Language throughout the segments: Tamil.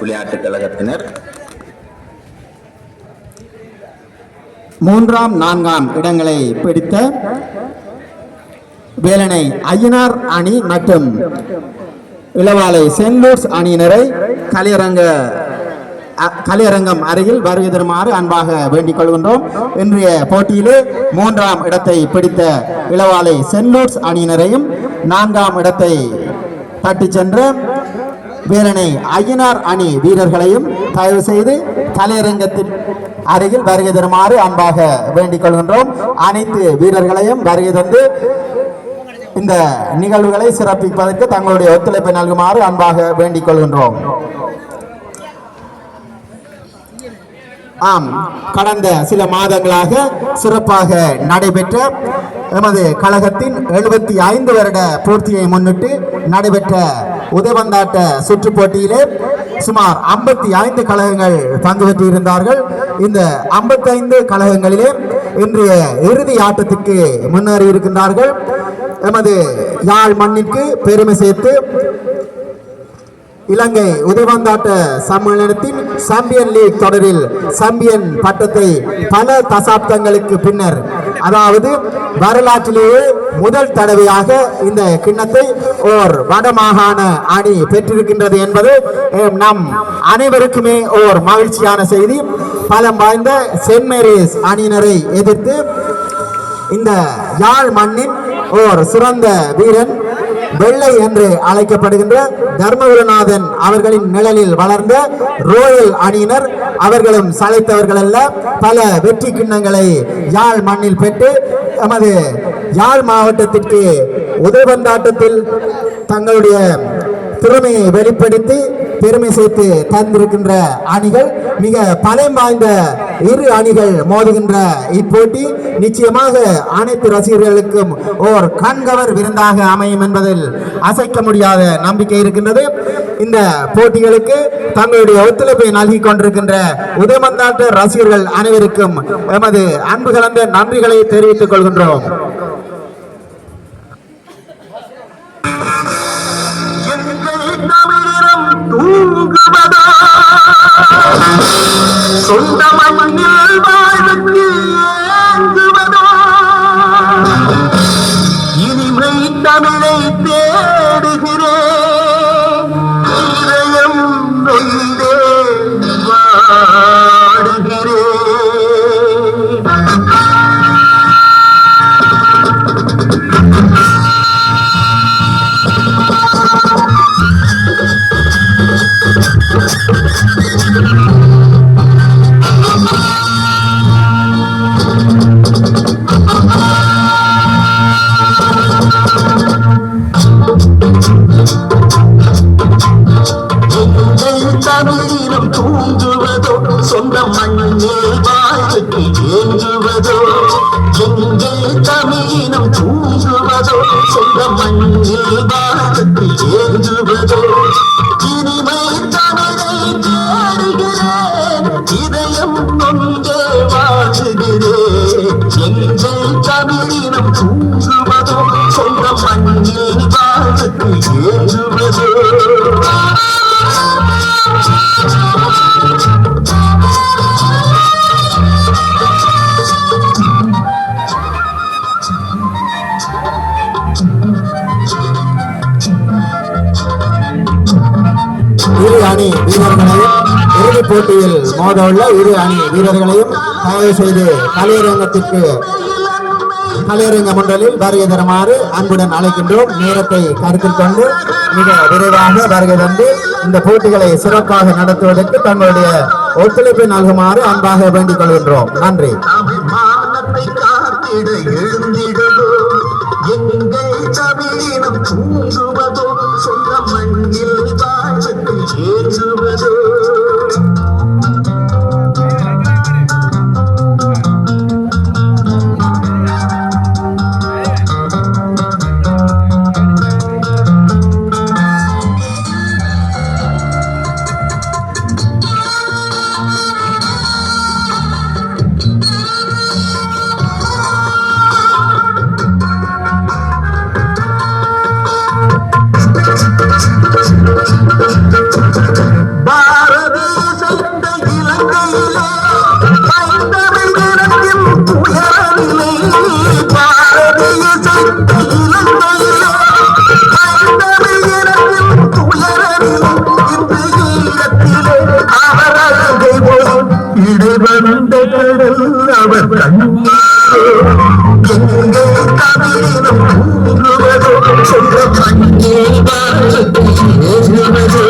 விளையாட்டுக் கழகத்தினர் 3ஆம் 4ஆம் இடங்களை பிடித்த வேலனை ஐயனார் அணி மற்றும் இளவாலை சென்ட் லூர்ஸ் அணியினரை கலையரங்கம் அருகில் வருகை தருமாறு அன்பாக வேண்டிக் கொள்கின்றோம். இன்றைய போட்டியிலே 3ஆம் இடத்தை பிடித்த இளவாலை சென்ட் லூர்ஸ் அணியினரையும் 4ஆம் இடத்தை தட்டி சென்ற வேலனை ஐயனார் அணி வீரர்களையும் தயவு செய்து கலையரங்கத்தின் அருகில் வருகை தருமாறு அன்பாக வேண்டிக் கொள்கின்றோம். அனைத்து வீரர்களையும் வருகை தந்து இந்த நிகழ்வுகளை சிறப்பிப்பதற்கு தங்களுடைய ஒத்துழைப்பை நல்குமாறு அன்பாக வேண்டிக் கொள்கின்றோம். ஆம், கடந்த சில மாதங்களாக சிறப்பாக நடைபெற்ற எமது கழகத்தின் 75 வருட பூர்த்தியை முன்னிட்டு நடைபெற்ற உதைபந்தாட்ட சுற்று போட்டியிலே சுமார் 55 கழகங்கள் பங்கு பெற்றிருந்தார்கள். இந்த 55 கழகங்களிலே இன்றைய இறுதி ஆட்டத்திற்கு முன்னேறி இருக்கின்றார்கள். எமது யாழ் மண்ணிற்கு பெருமை சேர்த்து இலங்கை உதைபந்தாட்ட சம்மேளனத்தின் சாம்பியன் லீக் தொடரில் சாம்பியன் பட்டத்தை பல தசாப்தங்களுக்கு பின்னர், அதாவது வரலாற்றிலேயே முதல் தடவையாக இந்த கிண்ணத்தை ஓர் வடமாகாண அணி பெற்றிருக்கின்றது என்பது நம் அனைவருக்குமே ஓர் மகிழ்ச்சியான செய்தி. பலம் வாய்ந்த சென்ட் மேரிஸ் அணியினரை எதிர்த்து இந்த யாழ் மண்ணின் ஓர் சிறந்த வீரன், வெள்ளை என்று அழைக்கப்படுகின்ற தர்மகுருநாதன் அவர்களின் நிழலில் வளர்ந்த ரோயல் அணியினர் அவர்களும் சளைத்தவர்கள் அல்ல. பல வெற்றி கிண்ணங்களை யாழ் மண்ணில் பெற்று நமது யாழ் மாவட்டத்திற்கு உதைபந்தாட்டத்தில் தங்களுடைய திறமையை வெளிப்படுத்தி பெருமை சேர்த்து தந்திருக்கின்ற அணிகள், மிக பலம் வாய்ந்த இரு அணிகள் மோதுகின்ற இப்போட்டி நிச்சயமாக அனைத்து ரசிகர்களுக்கும் ஓர் கண்கவர் விருந்தாக அமையும் என்பதில் அசைக்க முடியாத நம்பிக்கை இருக்கின்றது. இந்த போட்டிகளுக்கு தங்களுடைய ஒத்துழைப்பை நல்கி கொண்டிருக்கின்ற உதைபந்தாட்ட ரசிகர்கள் அனைவருக்கும் எமது அன்பு கலந்த நன்றிகளை தெரிவித்துக் கொள்கின்றோம். சொந்த மண்ணில் வாழ்வுக்கு ஏங்குவதோ, இனிமை தமிழை தேடுகிறேன், இதயம் நொந்தே வாடுகிறேன். தமிழீனம் தூங்குவதோ, சொந்த மண்ணில் வாழ்வுக்கு ஏங்குவதோ. எங்கள் தமிழீனம் தூங்குவதோ, சொந்த மண்ணில் வாழ்வுக்கு ஏங்குவதோ. இனிமை தமிழை தேடுகிறேன், இதயம் நொந்தே வாழுகிறேன். எங்கள் தமிழீனம் தூங்குவதோ, சொந்த மண்ணில் வாழ்வுக்கு ஏங்குவதோ. இரு அணி வீரர்களையும் இறுதிப் போட்டியில் மோத உள்ள இரு அணி வீரர்களையும் தயவு செய்து கலையரங்க மண்டலில் வருகை தருமாறு அன்புடன் அழைக்கின்றோம். நேரத்தை கருத்தில் கொண்டு மிக விரைவாக வருகை தந்து இந்த போட்டிகளை சிறப்பாக நடத்துவதற்கு தங்களுடைய ஒத்துழைப்பை நல்குமாறு அன்பாக வேண்டிக் கொள்கின்றோம். நன்றி. சொந்த மண்ணில் வாழ்வுக்கு ஏற்றுவதோ. கண்ட கடல் அவர் கண்ணீரோ எங்கே தமிழினம் தூங்குவதோ சொந்த மண்ணில் வாழ்க்கை ஏறுவதோ.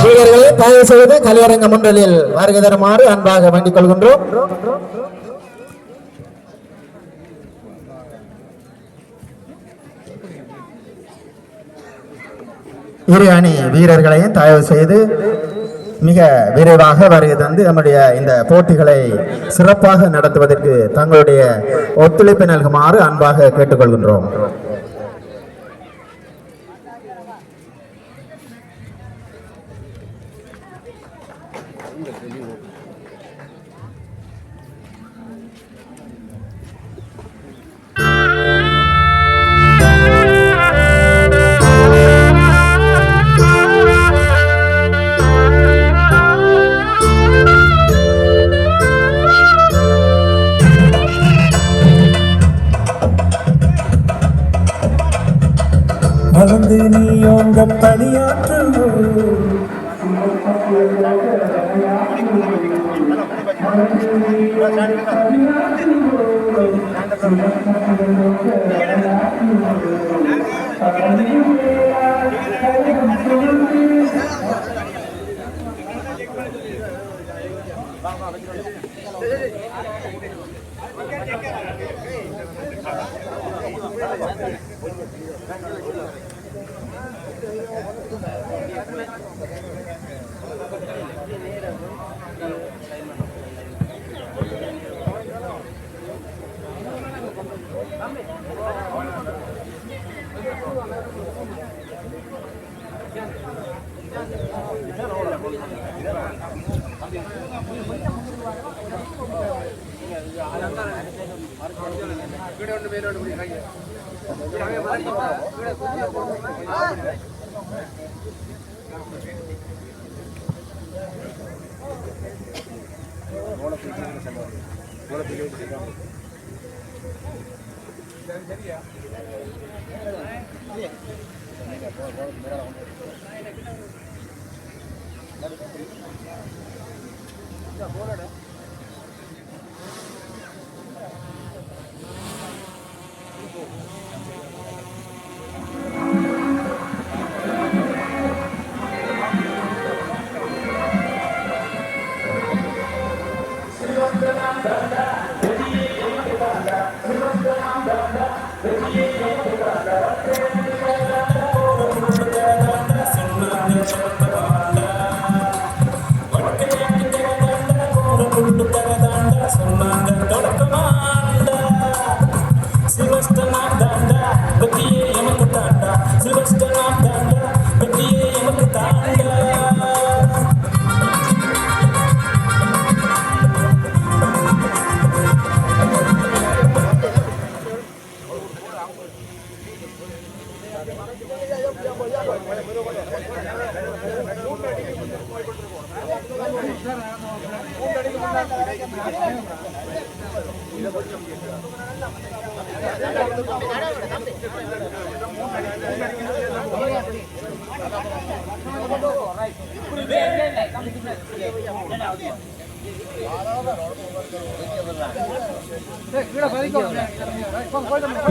வீரர்களே தயவு செய்து கலையரங்க முன்றலில் வருகை தருமாறு அன்பாக வேண்டிக் கொள்கின்றோம். இரு அணி வீரர்களையும் தயவு செய்து மிக விரைவாக வருகை தந்து நம்முடைய இந்த போட்டிகளை சிறப்பாக நடத்துவதற்கு தங்களுடைய ஒத்துழைப்பை நல்குமாறு அன்பாக கேட்டுக்கொள்கின்றோம். வளர்ந்து நீயோங்க பணியாற்று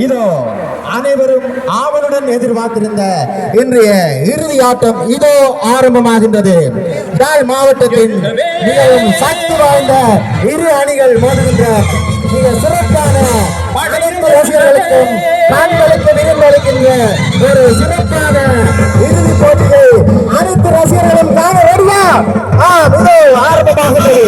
இதோ அனைவரும் ஆவலுடன் எதிர்பார்த்திருந்த இன்றைய இறுதி ஆட்டம் இதோ ஆரம்பமாகின்றது. யாழ் மாவட்டத்தின் மிகவும் சக்தி வாய்ந்த இரு அணிகள் மோதுகின்ற மிக சிறப்பான அனைத்து ரசிகர்களுக்கும் கண்களுக்கு விருந்தளிக்கின்ற ஒரு சிறப்பான இறுதி போட்டியை அனைத்து ரசிகர்களும் காண வருவா. இதோ ஆரம்பமாகின்றது.